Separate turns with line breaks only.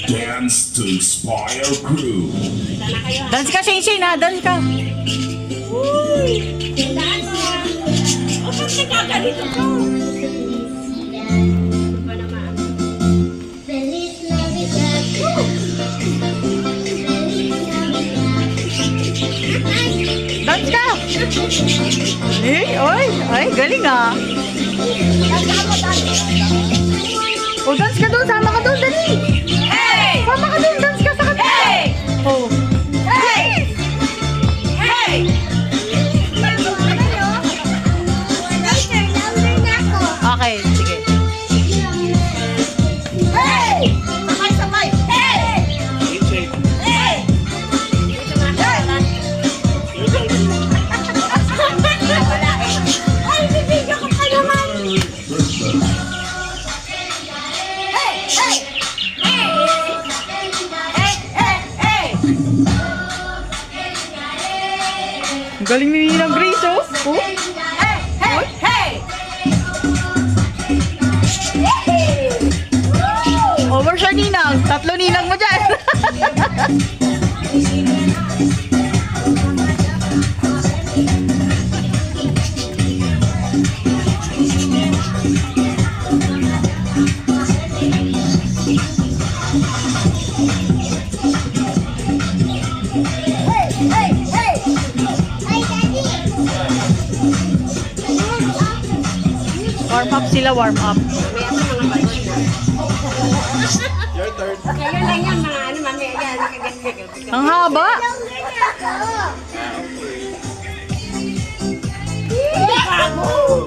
Dance to inspire crew.
Dance ka, Shane Shane, ha? Dance ka.
Uy! Tandaan mo ah. O, ba't nagkaganito ko? Ano ba naman?
Feliz Navidad.
Dance ka. Oy, ay, galing ah. O, dance ka doon, sama ka doon, dali.
Hey!
Sama ka doon, dance ka sa kanila.
Hey!
Oh.
Hey! Hey!
Okay, sige.
Hey! Sabay-sabay! Hey! Hey! Wala eh. Ay, bibigyan ko pa naman! Hey! Hey! Hey! Hey! Hey! Hey!
Ang galing ni Ninang Grace, oh. Oh.
Hey! Hey! Hey!
Over siya, Ninang. Tatlo Ninang mo dyan.
Hey! Hey! Hey!
Warm up sila, warm up.
Ngayon lang yan, mga ano, mami. Ayan, nakaganyan.
Ang haba.
Bago!